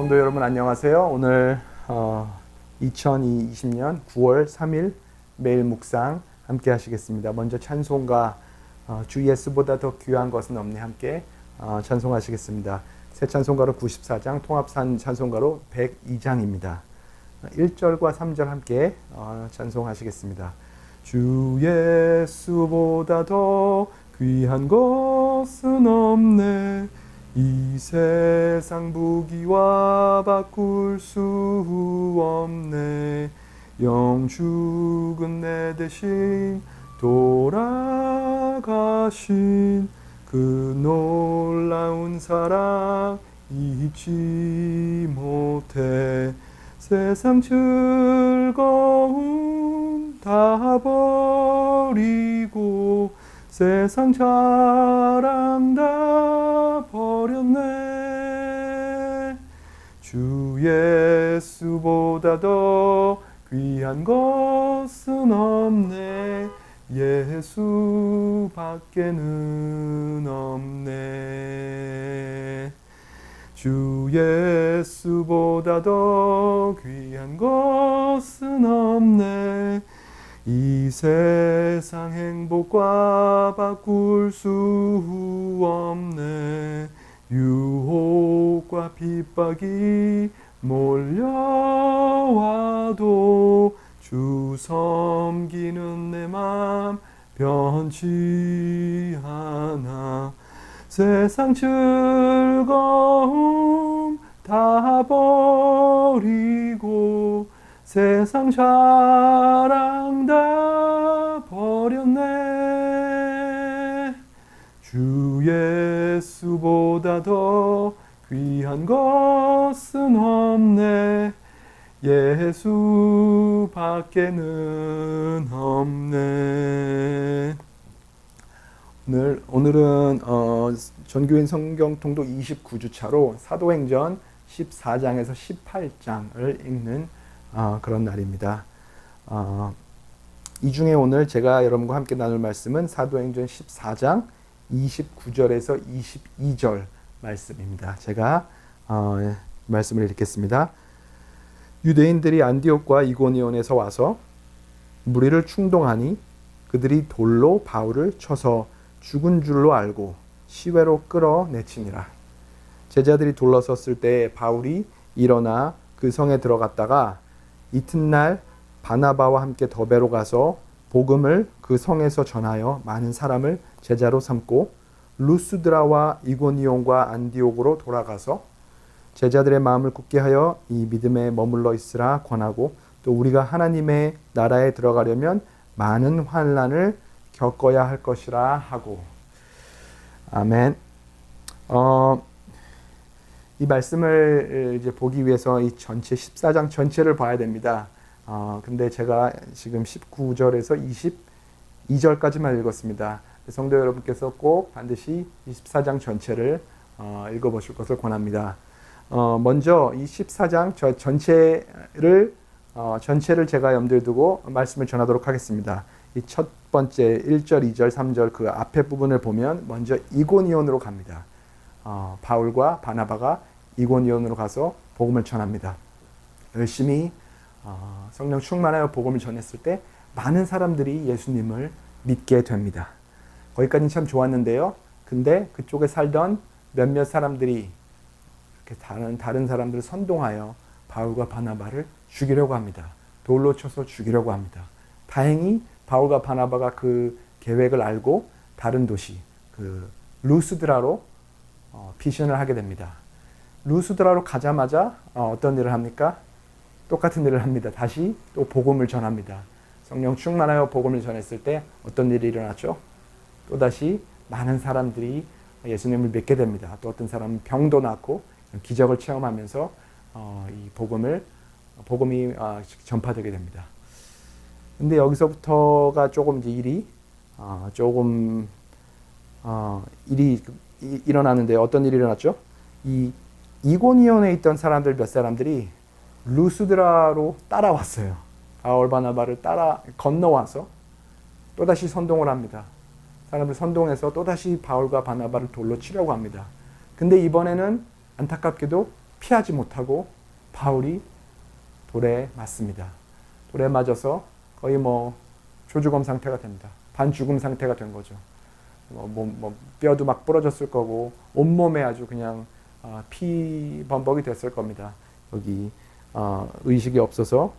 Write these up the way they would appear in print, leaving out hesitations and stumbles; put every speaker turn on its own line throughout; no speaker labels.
성도 여러분 안녕하세요. 오늘 2020년 9월 3일 매일 묵상 함께 하시겠습니다. 먼저 찬송가 주 예수보다 더 귀한 것은 없네 함께 찬송하시겠습니다. 새 찬송가로 94장, 통합산 찬송가로 102장입니다. 1절과 3절 함께 찬송하시겠습니다. 주 예수보다 더 귀한 것은 없네. 이 세상 부귀와 바꿀 수 없네. 영 죽은 내 대신 돌아가신 그 놀라운 사랑 잊지 못해. 세상 즐거움 다 버리고 세상 자랑 다 버렸네. 주 예수보다 더 귀한 것은 없네. 예수밖에는 없네. 주 예수보다 더 귀한 것은 없네. 이 세상 행복과 바꿀 수 없네. 유혹과 핍박이 몰려와도 주 섬기는 내 맘 변치 않아. 세상 즐거움 다 버리고 세상 자랑 다 버렸네. 주 예수보다 더 귀한 것은 없네. 예수밖에는 없네. 오늘은 전교인 성경통독 29주차로 사도행전 14장에서 18장을 읽는 그런 날입니다. 이 중에 오늘 제가 여러분과 함께 나눌 말씀은 사도행전 14장 29절에서 22절 말씀입니다. 제가 말씀을 읽겠습니다. 유대인들이 안디옥과 이고니온에서 와서 무리를 충동하니 그들이 돌로 바울을 쳐서 죽은 줄로 알고 시외로 끌어내치니라. 제자들이 둘러섰을 때 바울이 일어나 그 성에 들어갔다가 이튿날 바나바와 함께 더베로 가서 복음을 그 성에서 전하여 많은 사람을 제자로 삼고 루스드라와 이고니온과 안디옥으로 돌아가서 제자들의 마음을 굳게 하여 이 믿음에 머물러 있으라 권하고, 또 우리가 하나님의 나라에 들어가려면 많은 환난을 겪어야 할 것이라 하고. 아멘. 이 말씀을 이제 보기 위해서 이 전체 14장 전체를 봐야 됩니다. 근데 제가 지금 19절에서 22절까지만 읽었습니다. 성도 여러분께서 꼭 반드시 24장 전체를 읽어보실 것을 권합니다. 먼저 이 14장 전체를 제가 염두에 두고 말씀을 전하도록 하겠습니다. 이 첫 번째 1절, 2절, 3절 그 앞에 부분을 보면 먼저 이고니온으로 갑니다. 바울과 바나바가 이고니온으로 가서 복음을 전합니다. 열심히 성령 충만하여 복음을 전했을 때 많은 사람들이 예수님을 믿게 됩니다. 거기까지는 참 좋았는데요. 근데 그쪽에 살던 몇몇 사람들이 이렇게 다른 사람들을 선동하여 바울과 바나바를 죽이려고 합니다. 돌로 쳐서 죽이려고 합니다. 다행히 바울과 바나바가 그 계획을 알고 다른 도시 그 루스드라로 피신을 하게 됩니다. 루스드라로 가자마자 어떤 일을 합니까? 똑같은 일을 합니다. 다시 또 복음을 전합니다. 성령 충만하여 복음을 전했을 때 어떤 일이 일어났죠? 또다시 많은 사람들이 예수님을 믿게 됩니다. 또 어떤 사람은 병도 낫고 기적을 체험하면서 이 복음이 전파되게 됩니다. 근데 여기서부터가 조금 이제 일이 일어나는데 어떤 일이 일어났죠? 이 이고니온에 있던 사람들 몇 사람들이 루스드라로 따라왔어요. 바울 바나바를 따라 건너와서 또다시 선동을 합니다. 사람을 선동해서 또다시 바울과 바나바를 돌로 치려고 합니다. 근데 이번에는 안타깝게도 피하지 못하고 바울이 돌에 맞습니다. 돌에 맞아서 거의 조주검 상태가 됩니다. 반죽음 상태가 된 거죠. 뼈도 막 부러졌을 거고 온몸에 아주 그냥 피범벅이 됐을 겁니다. 여기 의식이 없어서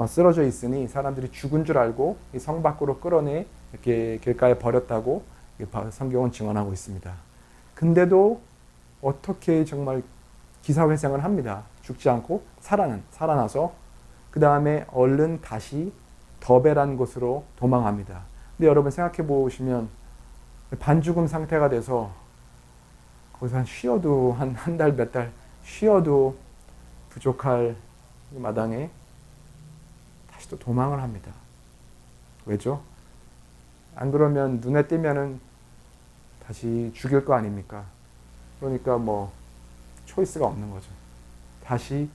쓰러져 있으니 사람들이 죽은 줄 알고 이 성 밖으로 끌어내 이렇게 길가에 버렸다고 성경은 증언하고 있습니다. 근데도 어떻게 정말 기사회생을 합니다. 죽지 않고 살아나서 그 다음에 얼른 다시 더베란 곳으로 도망합니다. 근데 여러분 생각해 보시면 반죽음 상태가 돼서 거기서 쉬어도 한 달 몇 달 쉬어도 부족할 마당에 다시 또 도망을 합니다. 왜죠? 안 그러면 눈에 띄면은 다시 죽일 거 아닙니까? 그러니까 초이스가 없는 거죠. 다시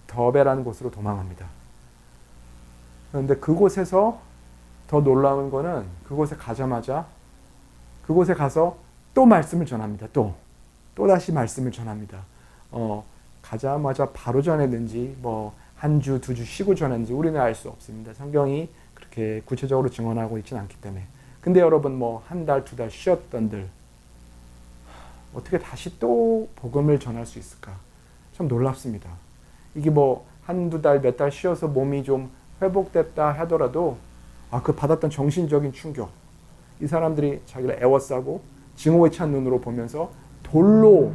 더베라는 곳으로 도망합니다. 그런데 그곳에서 더 놀라운 거는 그곳에 가자마자 그곳에 가서 또 말씀을 전합니다. 또 다시 말씀을 전합니다. 가자마자 바로 전했는지 한 주, 두 주 쉬고 전했는지 우리는 알 수 없습니다. 성경이 그렇게 구체적으로 증언하고 있지는 않기 때문에. 근데 여러분 한 달, 두 달 쉬었던들 어떻게 다시 또 복음을 전할 수 있을까? 참 놀랍습니다. 이게 한두 달, 몇 달 쉬어서 몸이 좀 회복됐다 하더라도 그 받았던 정신적인 충격, 이 사람들이 자기를 애워싸고 증오에 찬 눈으로 보면서 돌로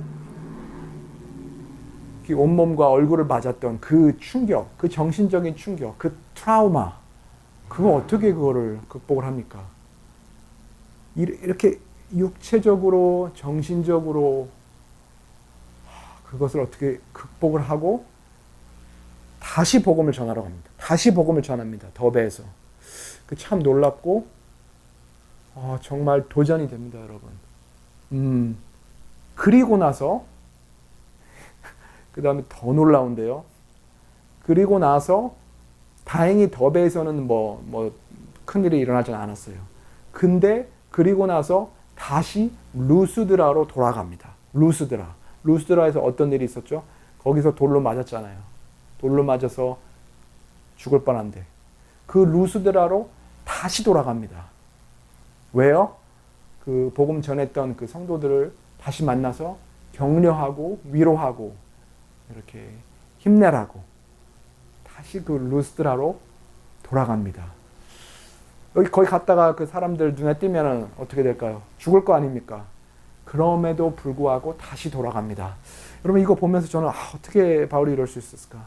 온몸과 얼굴을 맞았던 그 충격, 그 정신적인 충격, 그 트라우마, 그거 어떻게 그거를 극복을 합니까? 이렇게 육체적으로, 정신적으로 그것을 어떻게 극복을 하고 다시 복음을 전하러 갑니다. 다시 복음을 전합니다. 더베에서. 참 놀랍고 정말 도전이 됩니다, 여러분. 그리고 나서 그 다음에 더 놀라운데요. 그리고 나서 다행히 더베에서는 큰일이 일어나지 않았어요. 근데 그리고 나서 다시 루스드라로 돌아갑니다. 루스드라에서 어떤 일이 있었죠? 거기서 돌로 맞았잖아요. 돌로 맞아서 죽을 뻔한데 그 루스드라로 다시 돌아갑니다. 왜요? 그 복음 전했던 그 성도들을 다시 만나서 격려하고 위로하고 이렇게 힘내라고 다시 그 루스드라로 돌아갑니다. 여기 거기 갔다가 그 사람들 눈에 띄면 어떻게 될까요? 죽을 거 아닙니까? 그럼에도 불구하고 다시 돌아갑니다. 여러분 이거 보면서 저는 어떻게 바울이 이럴 수 있었을까?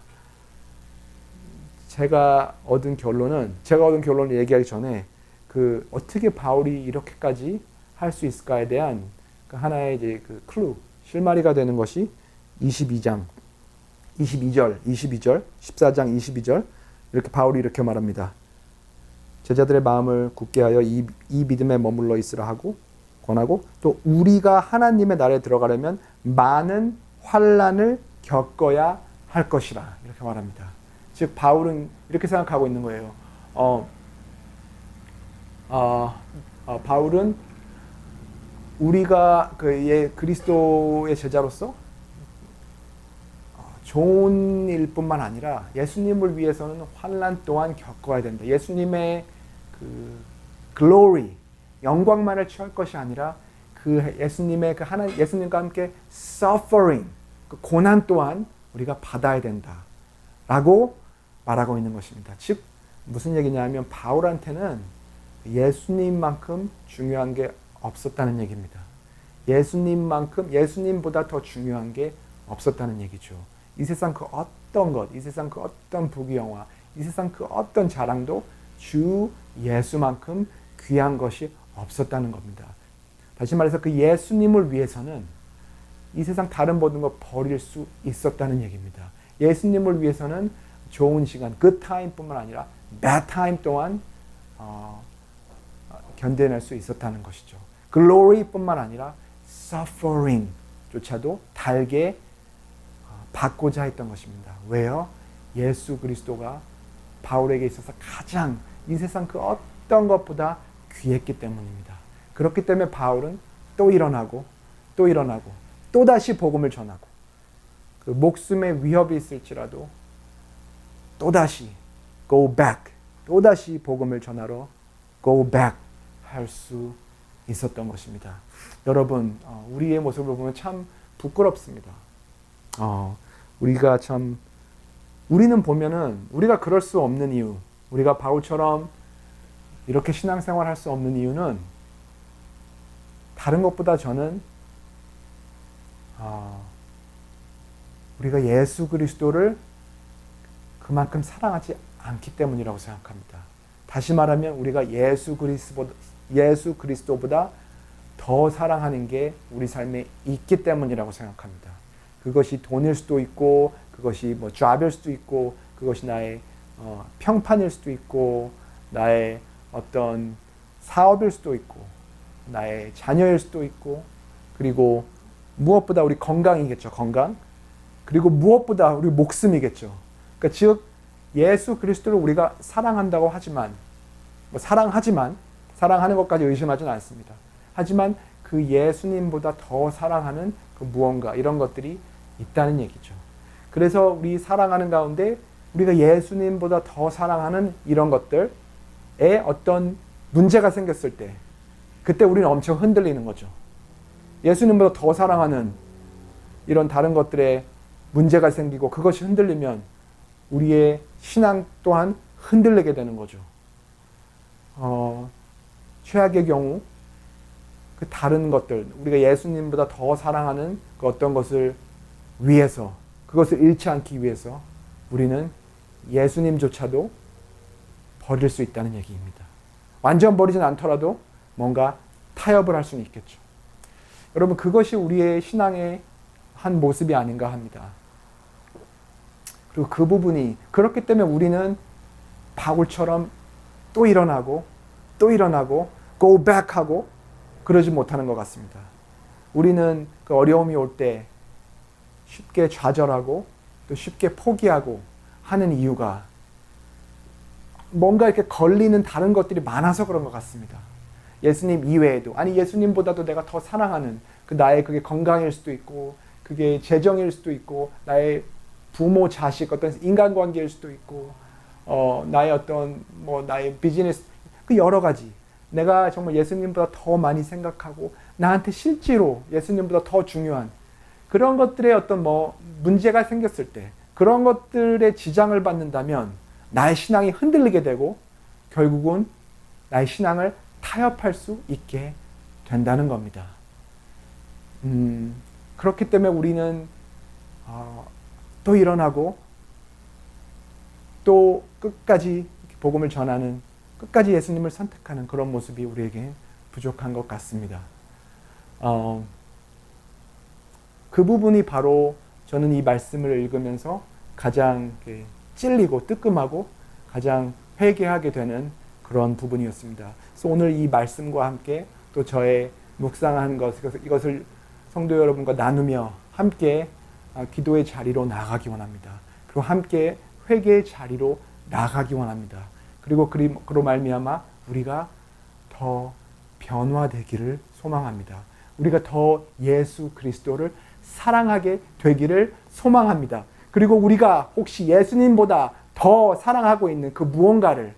제가 얻은 결론을 얘기하기 전에 어떻게 바울이 이렇게까지 할 수 있을까에 대한 하나의 이제 클루, 실마리가 되는 것이 14장 14장 이렇게 바울이 이렇게 말합니다. 제자들의 마음을 굳게 하여 이 믿음에 머물러 있으라 하고 권하고 또 우리가 하나님의 나라에 들어가려면 많은 환난을 겪어야 할 것이라 이렇게 말합니다. 즉 바울은 이렇게 생각하고 있는 거예요. 바울은 우리가 그리스도의 제자로서 좋은 일뿐만 아니라 예수님을 위해서는 환난 또한 겪어야 된다. 예수님의 glory, 영광만을 취할 것이 아니라 예수님의 예수님과 함께 suffering, 고난 또한 우리가 받아야 된다라고 말하고 있는 것입니다. 즉 무슨 얘기냐면 바울한테는 예수님만큼 중요한 게 없었다는 얘기입니다. 예수님보다 더 중요한 게 없었다는 얘기죠. 이 세상 그 어떤 것, 이 세상 그 어떤 부귀영화, 이 세상 그 어떤 자랑도 주 예수만큼 귀한 것이 없었다는 겁니다. 다시 말해서 그 예수님을 위해서는 이 세상 다른 모든 걸 버릴 수 있었다는 얘기입니다. 예수님을 위해서는 좋은 시간, good time뿐만 아니라 bad time 또한 견뎌낼 수 있었다는 것이죠. glory뿐만 아니라 suffering조차도 달게 받고자 했던 것입니다. 왜요? 예수 그리스도가 바울에게 있어서 가장 이 세상 그 어떤 것보다 귀했기 때문입니다. 그렇기 때문에 바울은 또 일어나고 또 다시 복음을 전하고 그 목숨의 위협이 있을지라도 또다시 go back, 또다시 복음을 전하러 go back 할 수 있었던 것입니다. 여러분, 우리의 모습을 보면 참 부끄럽습니다. 우리는 보면은 우리가 그럴 수 없는 이유, 우리가 바울처럼 이렇게 신앙생활 할 수 없는 이유는 다른 것보다 저는 우리가 예수 그리스도를 그만큼 사랑하지 않기 때문이라고 생각합니다. 다시 말하면 우리가 예수 그리스도보다 더 사랑하는 게 우리 삶에 있기 때문이라고 생각합니다. 그것이 돈일 수도 있고, 그것이 뭐 잡일 수도 있고, 그것이 나의 평판일 수도 있고, 나의 어떤 사업일 수도 있고, 나의 자녀일 수도 있고, 그리고 무엇보다 우리 건강이겠죠. 건강. 그리고 무엇보다 우리 목숨이겠죠. 그러니까 즉 예수 그리스도를 우리가 사랑한다고 하지만, 사랑하는 것까지 의심하지는 않습니다. 하지만 그 예수님보다 더 사랑하는 그 무언가, 이런 것들이 있다는 얘기죠. 그래서 우리 사랑하는 가운데 우리가 예수님보다 더 사랑하는 이런 것들에 어떤 문제가 생겼을 때, 그때 우리는 엄청 흔들리는 거죠. 예수님보다 더 사랑하는 이런 다른 것들에 문제가 생기고 그것이 흔들리면 우리의 신앙 또한 흔들리게 되는 거죠. 최악의 경우 그 다른 것들, 우리가 예수님보다 더 사랑하는 그 어떤 것을 위해서, 그것을 잃지 않기 위해서 우리는 예수님조차도 버릴 수 있다는 얘기입니다. 완전 버리진 않더라도 뭔가 타협을 할 수는 있겠죠. 여러분, 그것이 우리의 신앙의 한 모습이 아닌가 합니다. 그리고 그 부분이, 그렇기 때문에 우리는 바울처럼 또 일어나고 go back 하고 그러지 못하는 것 같습니다. 우리는 그 어려움이 올 때 쉽게 좌절하고 또 쉽게 포기하고 하는 이유가 뭔가 이렇게 걸리는 다른 것들이 많아서 그런 것 같습니다. 예수님 이외에도, 아니 예수님보다도 내가 더 사랑하는 그 나의 그게 건강일 수도 있고, 그게 재정일 수도 있고, 나의 부모 자식 어떤 인간관계일 수도 있고, 나의 어떤 나의 비즈니스, 그 여러 가지 내가 정말 예수님보다 더 많이 생각하고 나한테 실제로 예수님보다 더 중요한 그런 것들의 어떤 문제가 생겼을 때, 그런 것들의 지장을 받는다면 나의 신앙이 흔들리게 되고 결국은 나의 신앙을 타협할 수 있게 된다는 겁니다. 그렇기 때문에 우리는 또 일어나고 또 끝까지 복음을 전하는, 끝까지 예수님을 선택하는 그런 모습이 우리에게 부족한 것 같습니다. 그 부분이 바로 저는 이 말씀을 읽으면서 가장 찔리고 뜨끔하고 가장 회개하게 되는 그런 부분이었습니다. 그래서 오늘 이 말씀과 함께 또 저의 묵상한 것, 이것을 성도 여러분과 나누며 함께 기도의 자리로 나아가기 원합니다. 그리고 함께 회개의 자리로 나아가기 원합니다. 그리고 그로 말미암아 우리가 더 변화되기를 소망합니다. 우리가 더 예수 그리스도를 사랑하게 되기를 소망합니다. 그리고 우리가 혹시 예수님보다 더 사랑하고 있는 그 무언가를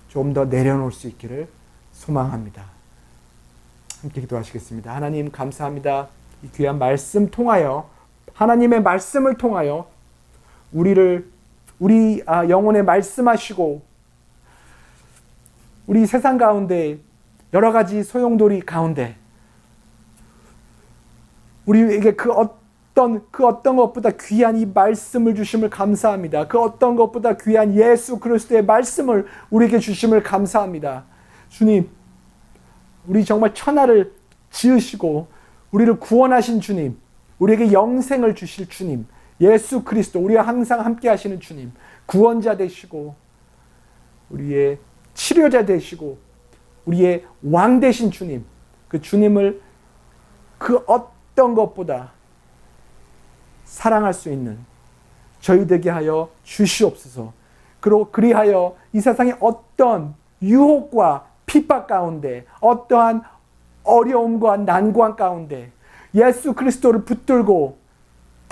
좀 더 내려놓을 수 있기를 소망합니다. 함께 기도하시겠습니다. 하나님 감사합니다. 이 귀한 말씀 통하여, 하나님의 말씀을 통하여 우리 영혼에 말씀하시고 우리 세상 가운데 여러 가지 소용돌이 가운데 우리에게 그 어떤 것보다 귀한 이 말씀을 주심을 감사합니다. 그 어떤 것보다 귀한 예수 그리스도의 말씀을 우리에게 주심을 감사합니다. 주님, 우리 정말 천하를 지으시고 우리를 구원하신 주님, 우리에게 영생을 주실 주님, 예수 그리스도, 우리와 항상 함께 하시는 주님, 구원자 되시고 우리의 치료자 되시고 우리의 왕 되신 주님, 그 주님을 그 어떤 것보다 사랑할 수 있는 저희 되게 하여 주시옵소서. 그리하여 이 세상의 어떤 유혹과 핍박 가운데, 어떠한 어려움과 난관 가운데 예수 그리스도를 붙들고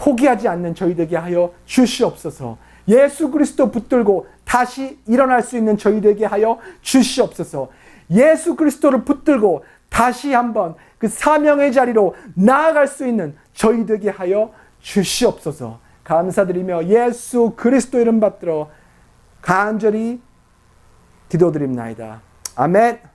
포기하지 않는 저희 되게 하여 주시옵소서. 예수 그리스도 붙들고 다시 일어날 수 있는 저희 되게 하여 주시옵소서. 예수 그리스도를 붙들고 다시 한번 그 사명의 자리로 나아갈 수 있는 저희 되게 하여 주시옵소서. 감사드리며 예수 그리스도 이름 받들어 간절히 기도드립나이다. 아멘.